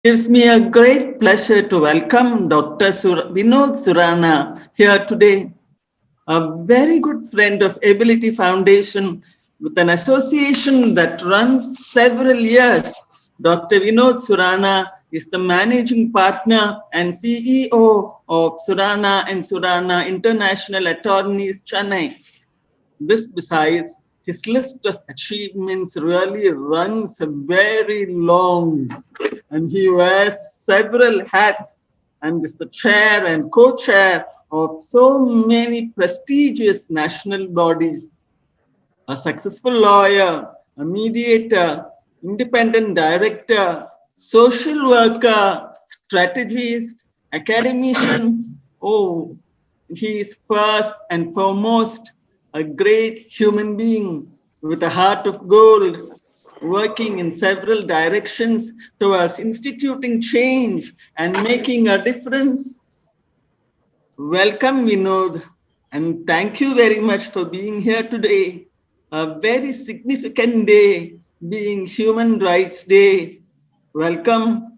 Gives me a great pleasure to welcome Dr. Vinod Surana here today, a very good friend of Ability Foundation with an association that runs several years. Dr. Vinod Surana is the managing partner and CEO of Surana and Surana International Attorneys, Chennai. This, besides, his list of achievements really runs very long, and he wears several hats and is the chair and co-chair of so many prestigious national bodies. A successful lawyer, a mediator, independent director, social worker, strategist, academician. Oh, he is first and foremost a great human being with a heart of gold, working in several directions towards instituting change and making a difference. Welcome, Vinod, and thank you very much for being here today. A very significant day, being Human Rights Day. Welcome.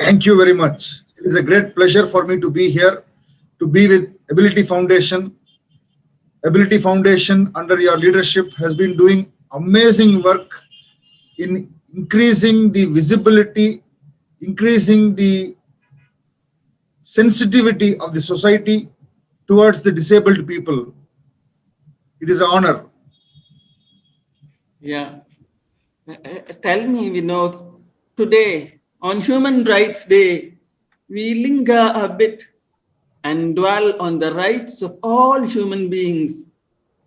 Thank you very much. It is a great pleasure for me to be here, to be with Ability Foundation. Ability Foundation, under your leadership, has been doing amazing work in increasing the visibility, increasing the sensitivity of the society towards the disabled people. It is an honor. Yeah. Tell me, Vinod, today on Human Rights Day, we linger a bit and dwell on the rights of all human beings.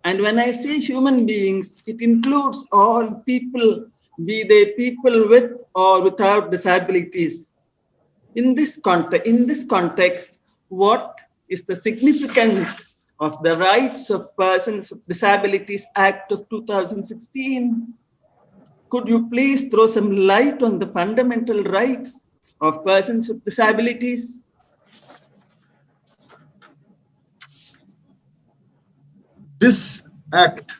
And when I say human beings, it includes all people, be they people with or without disabilities. In this context, what is the significance of the Rights of Persons with Disabilities Act of 2016? Could you please throw some light on the fundamental rights of persons with disabilities? This act,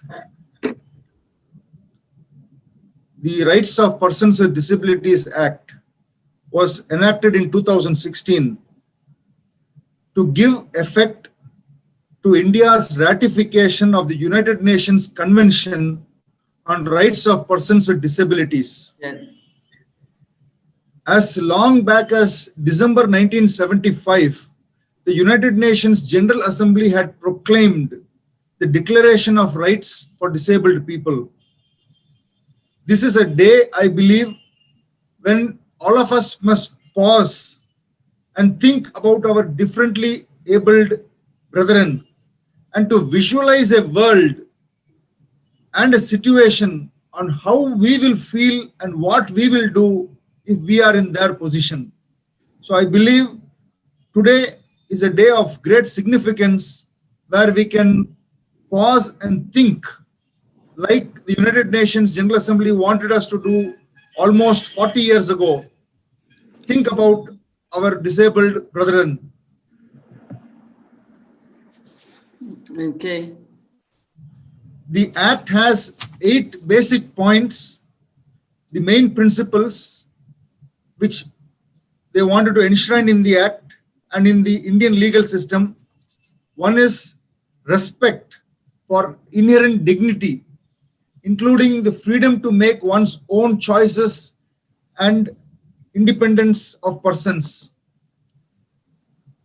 the Rights of Persons with Disabilities Act, was enacted in 2016 to give effect to India's ratification of the United Nations Convention on Rights of Persons with Disabilities. Yes. As long back as December 1975, the United Nations General Assembly had proclaimed the Declaration of Rights for Disabled People. This is a day, I believe, when all of us must pause and think about our differently abled brethren and to visualize a world and a situation on how we will feel and what we will do if we are in their position. So I believe today is a day of great significance where we can pause and think like the United Nations General Assembly wanted us to do almost 40 years ago. Think about our disabled brethren. Okay. The Act has 8 basic points, the main principles which they wanted to enshrine in the Act and in the Indian legal system. One is respect for inherent dignity, including the freedom to make one's own choices and independence of persons.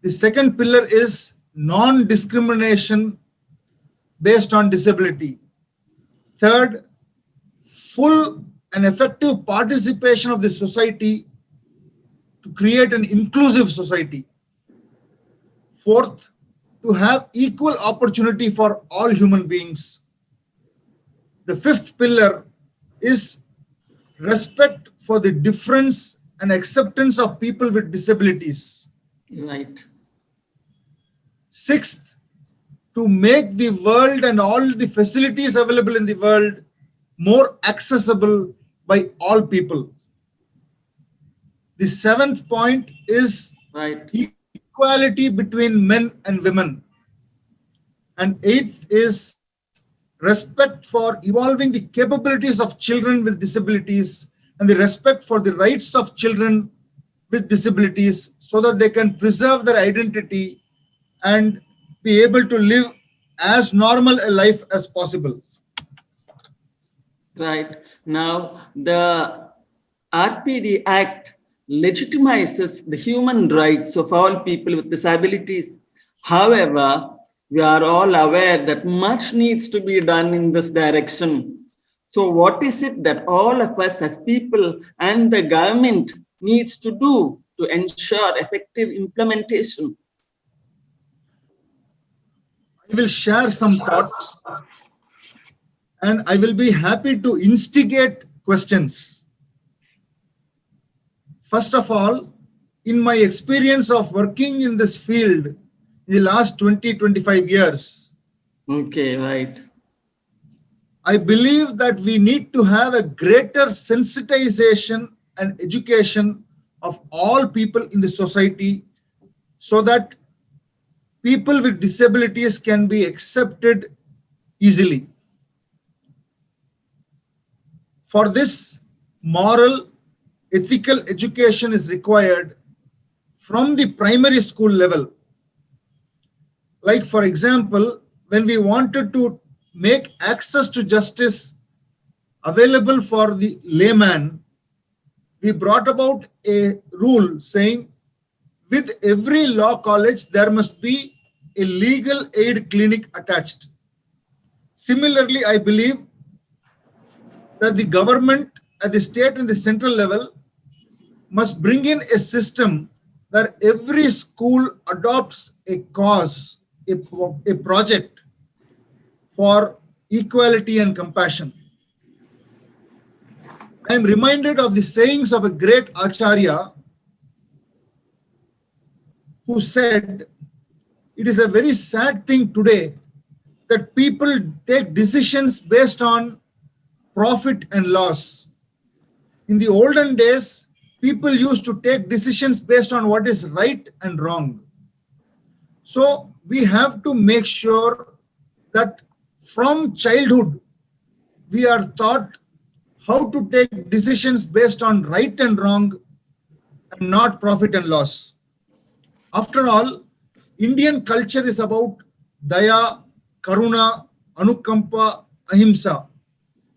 The second pillar is non-discrimination based on disability. Third, full and effective participation of the society to create an inclusive society. Fourth, to have equal opportunity for all human beings. The fifth pillar is respect for the difference and acceptance of people with disabilities. Right. Sixth, to make the world and all the facilities available in the world more accessible by all people. The seventh point is Right. equality between men and women. And eighth is respect for evolving the capabilities of children with disabilities and the respect for the rights of children with disabilities so that they can preserve their identity and be able to live as normal a life as possible. Right. Now, the RPD Act legitimizes the human rights of all people with disabilities. However, we are all aware that much needs to be done in this direction. So, what is it that all of us as people and the government needs to do to ensure effective implementation? I will share some thoughts and I will be happy to instigate questions. First of all, in my experience of working in this field in the last 20-25 years, Okay, right. I believe that we need to have a greater sensitization and education of all people in the society so that people with disabilities can be accepted easily. For this, moral, ethical education is required from the primary school level. Like, for example, when we wanted to make access to justice available for the layman, we brought about a rule saying with every law college, there must be a legal aid clinic attached. Similarly, I believe that the government at the state and the central level must bring in a system where every school adopts a cause, a project for equality and compassion. I am reminded of the sayings of a great Acharya who said, it is a very sad thing today that people take decisions based on profit and loss. In the olden days, people used to take decisions based on what is right and wrong. So we have to make sure that from childhood, we are taught how to take decisions based on right and wrong and not profit and loss. After all, Indian culture is about daya, karuna, anukampa, ahimsa.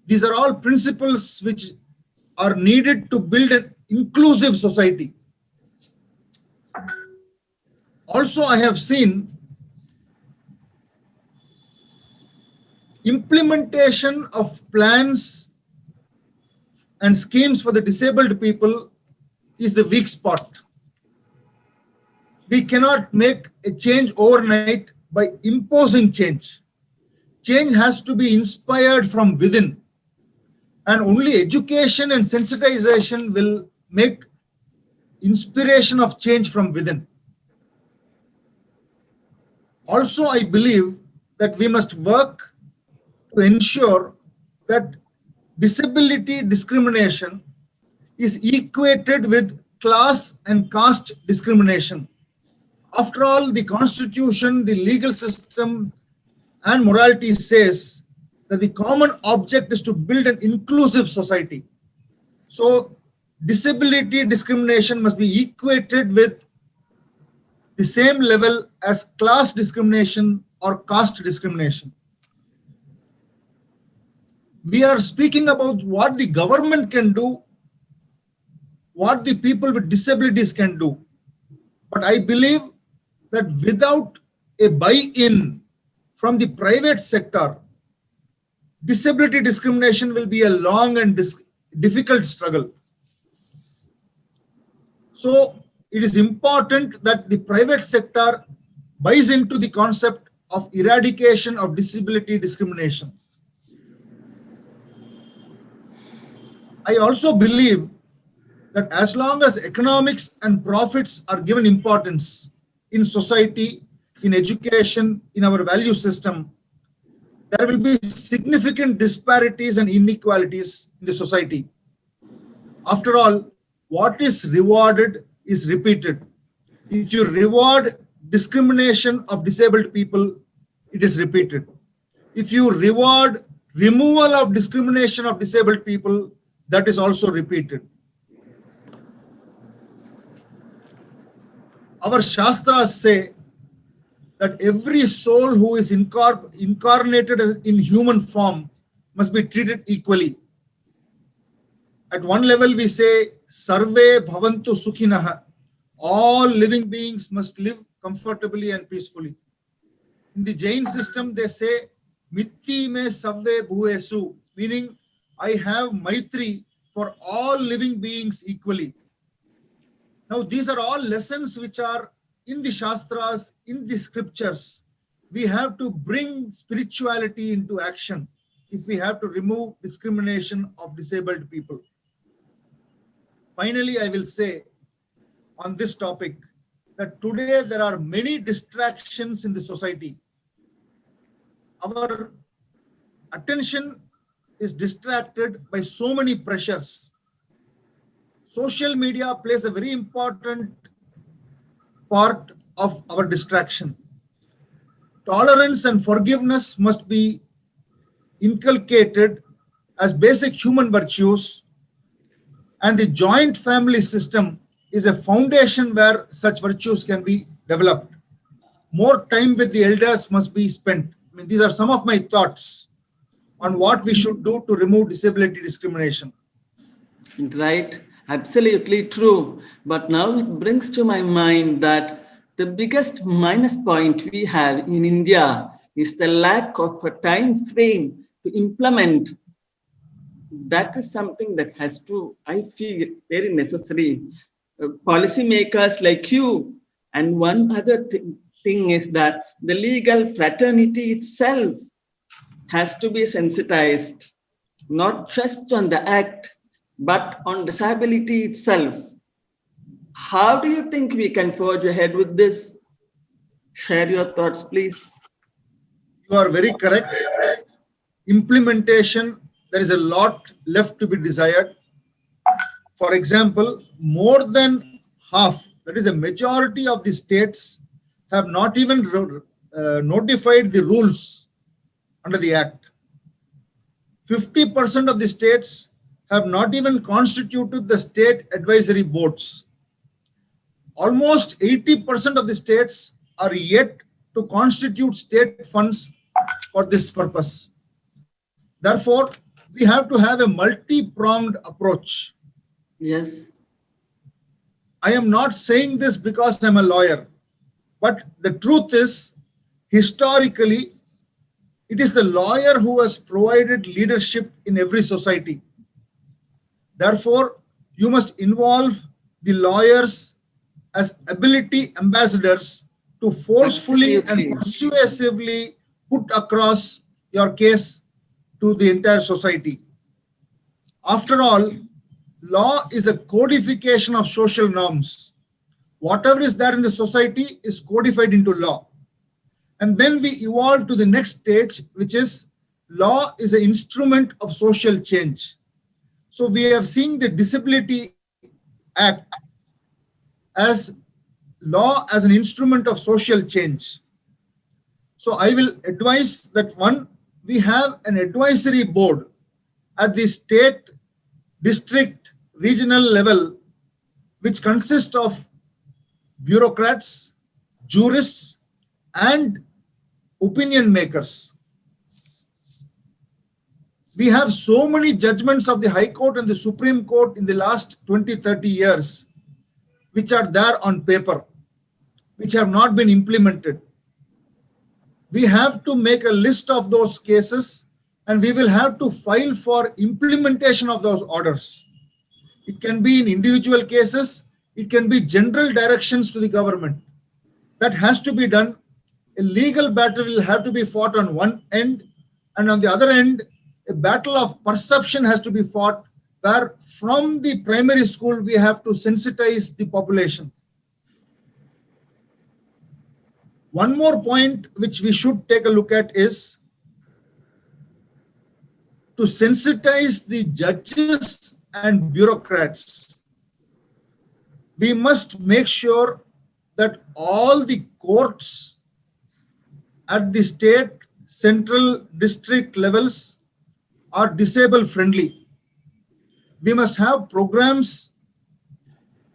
These are all principles which are needed to build an inclusive society. Also, I have seen implementation of plans and schemes for the disabled people is the weak spot. We cannot make a change overnight by imposing change. Change has to be inspired from within. And only education and sensitization will make inspiration of change from within. Also, I believe that we must work to ensure that disability discrimination is equated with class and caste discrimination. After all, the Constitution, the legal system, and morality says that the common object is to build an inclusive society. So, disability discrimination must be equated with the same level as class discrimination or caste discrimination. We are speaking about what the government can do, what the people with disabilities can do. But I believe that without a buy-in from the private sector, disability discrimination will be a long and difficult struggle. So it is important that the private sector buys into the concept of eradication of disability discrimination. I also believe that as long as economics and profits are given importance in society, in education, in our value system, there will be significant disparities and inequalities in the society. After all, what is rewarded is repeated. If you reward discrimination of disabled people, it is repeated. If you reward removal of discrimination of disabled people, that is also repeated. Our Shastras say that every soul who is incarnated in human form must be treated equally. At one level, we say, Sarve Bhavantu Sukhinaha. All living beings must live comfortably and peacefully. In the Jain system, they say, Mitti me Savve Bhuesu, meaning I have Maitri for all living beings equally. Now, these are all lessons which are in the Shastras, in the scriptures. We have to bring spirituality into action if we have to remove discrimination of disabled people. Finally, I will say on this topic that today there are many distractions in the society. Our attention is distracted by so many pressures. Social media plays a very important part of our distraction. Tolerance and forgiveness must be inculcated as basic human virtues, and the joint family system is a foundation where such virtues can be developed. More time with the elders must be spent. I mean, these are some of my thoughts on what we should do to remove disability discrimination. Right, absolutely true. But now it brings to my mind that the biggest minus point we have in India is the lack of a time frame to implement. That is something that has to, I feel, very necessary. Policymakers like you, and one other thing is that the legal fraternity itself has to be sensitized, not just on the act, but on disability itself. How do you think we can forge ahead with this? Share your thoughts, please. You are very correct. Implementation, there is a lot left to be desired. For example, more than half, that is a majority of the states, have not even notified the rules under the Act. 50% of the states have not even constituted the state advisory boards. Almost 80% of the states are yet to constitute state funds for this purpose. Therefore, we have to have a multi-pronged approach. Yes. I am not saying this because I'm a lawyer, but the truth is, historically, it is the lawyer who has provided leadership in every society. Therefore, you must involve the lawyers as ability ambassadors to forcefully and persuasively put across your case to the entire society. After all, law is a codification of social norms. Whatever is there in the society is codified into law. And then we evolve to the next stage, which is law is an instrument of social change. So we have seen the Disability Act as law as an instrument of social change. So I will advise that one, we have an advisory board at the state, district, regional level, which consists of bureaucrats, jurists, and opinion makers. We have so many judgments of the High Court and the Supreme Court in the last 20-30 years, which are there on paper, which have not been implemented. We have to make a list of those cases, and we will have to file for implementation of those orders. It can be in individual cases, it can be general directions to the government. That has to be done. A legal battle will have to be fought on one end, and on the other end, a battle of perception has to be fought, where from the primary school we have to sensitize the population. One more point which we should take a look at is to sensitize the judges and bureaucrats. We must make sure that all the courts at the state, central, district levels are disabled friendly. we must have programs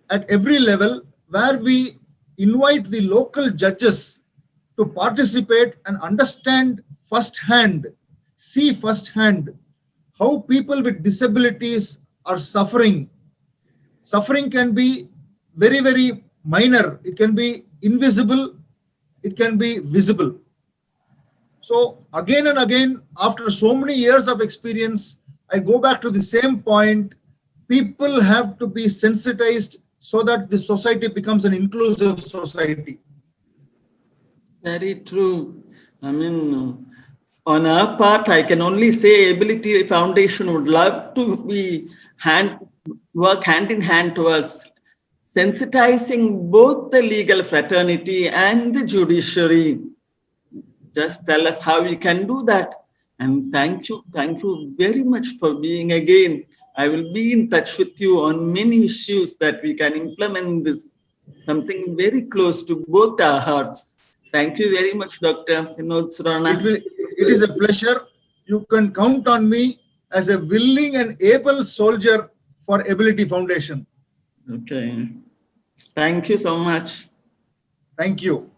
at every level where we invite the local judges to participate and understand firsthand, see firsthand how people with disabilities are suffering. Suffering can be very, very minor. It can be invisible. It can be visible. So again and again, after so many years of experience, I go back to the same point. People have to be sensitized so that the society becomes an inclusive society. Very true. I mean, on our part, I can only say Ability Foundation would love to work hand in hand towards sensitizing both the legal fraternity and the judiciary. Just tell us how we can do that. And thank you very much for being again. I will be in touch with you on many issues that we can implement this, something very close to both our hearts. Thank you very much, Dr. Vinod Surana. It is a pleasure. You can count on me as a willing and able soldier for Ability Foundation. Okay. Thank you so much. Thank you.